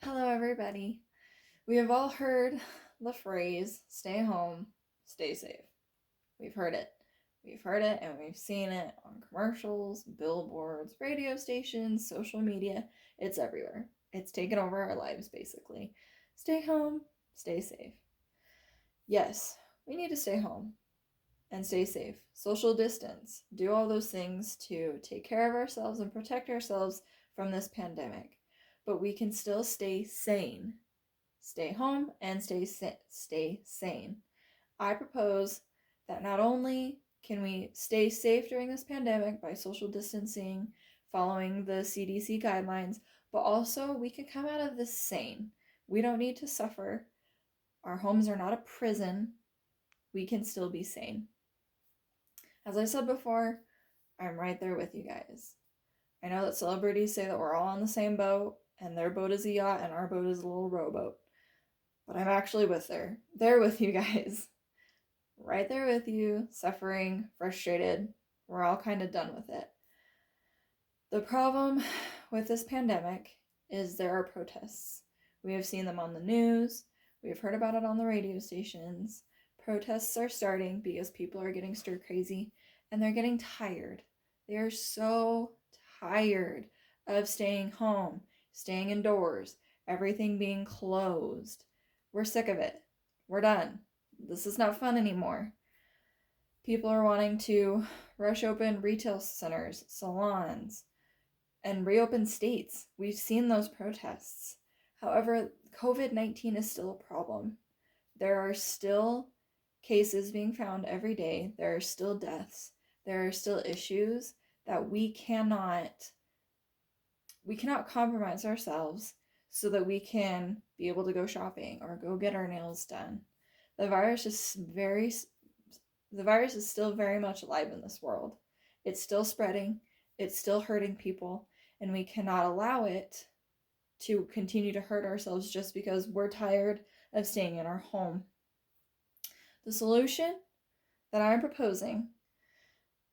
Hello, everybody. We have all heard the phrase stay home, stay safe. We've heard it. We've heard it and we've seen it on commercials, billboards, radio stations, social media. It's everywhere. It's taken over our lives, basically. Stay home, stay safe. Yes, we need to stay home and stay safe. Social distance, do all those things to take care of ourselves and protect ourselves from this pandemic. But we can still stay sane. Stay home and stay sane. I propose that not only can we stay safe during this pandemic by social distancing, following the CDC guidelines, but also we can come out of this sane. We don't need to suffer. Our homes are not a prison. We can still be sane. As I said before, I'm right there with you guys. I know that celebrities say that we're all on the same boat, and their boat is a yacht and our boat is a little rowboat. But I'm actually there with you guys. Right there with you, suffering, frustrated. We're all kind of done with it. The problem with this pandemic is there are protests. We have seen them on the news. We have heard about it on the radio stations. Protests are starting because people are getting stir crazy and they're getting tired. They are so tired of staying home, staying indoors, everything being closed. We're sick of it. We're done. This is not fun anymore. People are wanting to rush open retail centers, salons, and reopen states. We've seen those protests. However, COVID-19 is still a problem. There are still cases being found every day. There are still deaths. There are still issues that we cannot compromise ourselves so that we can be able to go shopping or go get our nails done. The virus is still very much alive in this world. It's still spreading. It's still hurting people, and we cannot allow it to continue to hurt ourselves just because we're tired of staying in our home. The solution that I'm proposing,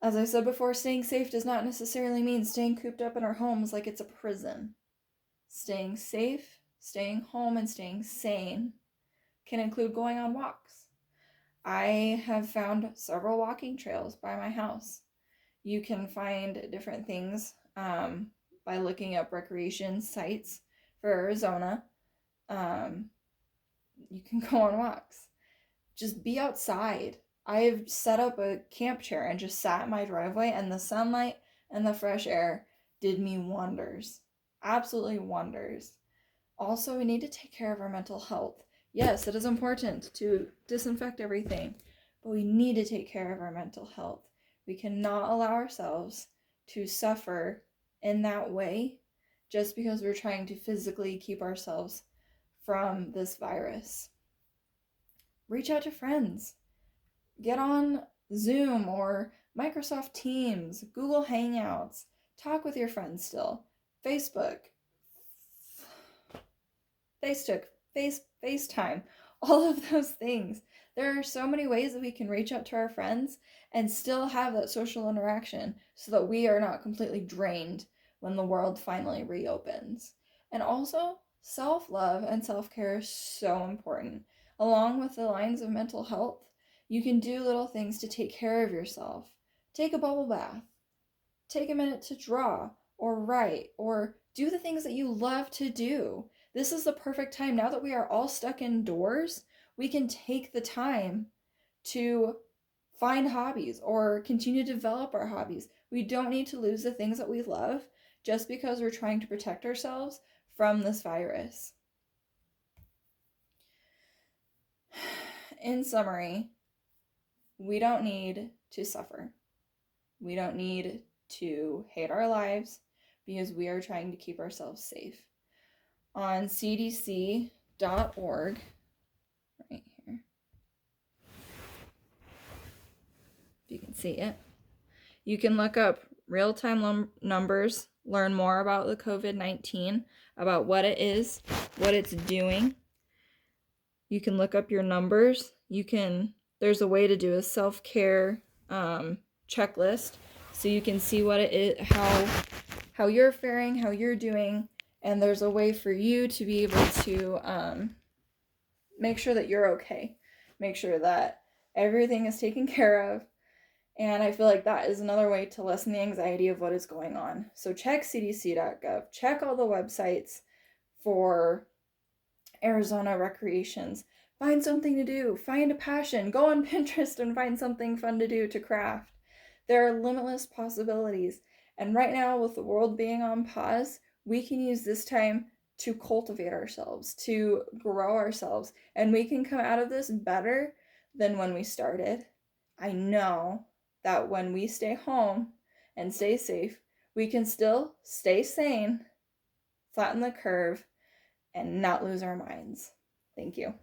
as I said before, staying safe does not necessarily mean staying cooped up in our homes like it's a prison. Staying safe, staying home, and staying sane can include going on walks. I have found several walking trails by my house. You can find different things by looking up recreation sites for Arizona. You can go on walks. Just be outside. I've set up a camp chair and just sat in my driveway, and the sunlight and the fresh air did me wonders. Absolutely wonders. Also, we need to take care of our mental health. Yes, it is important to disinfect everything, but we need to take care of our mental health. We cannot allow ourselves to suffer in that way just because we're trying to physically keep ourselves from this virus. Reach out to friends. Get on Zoom or Microsoft Teams, Google Hangouts. Talk with your friends still. Facebook, FaceTime, all of those things. There are so many ways that we can reach out to our friends and still have that social interaction so that we are not completely drained when the world finally reopens. And also, self-love and self-care is so important. Along with the lines of mental health, you can do little things to take care of yourself. Take a bubble bath. Take a minute to draw or write or do the things that you love to do. This is the perfect time. Now that we are all stuck indoors, we can take the time to find hobbies or continue to develop our hobbies. We don't need to lose the things that we love just because we're trying to protect ourselves from this virus. In summary, we don't need to suffer. We don't need to hate our lives because we are trying to keep ourselves safe. On cdc.org, right here, if you can see it, you can look up real-time numbers, learn more about the COVID-19, about what it is, what it's doing. You can look up your numbers. There's a way to do a self-care checklist so you can see what it is, how you're faring, how you're doing, And there's a way for you to be able to make sure that you're okay, make sure that everything is taken care of. And I feel like that is another way to lessen the anxiety of what is going on. So check cdc.gov, check all the websites for Arizona recreations. Find something to do, find a passion, go on Pinterest and find something fun to do, to craft. There are limitless possibilities. And right now, with the world being on pause, we can use this time to cultivate ourselves, to grow ourselves, and we can come out of this better than when we started. I know that when we stay home and stay safe, we can still stay sane, flatten the curve, and not lose our minds. Thank you.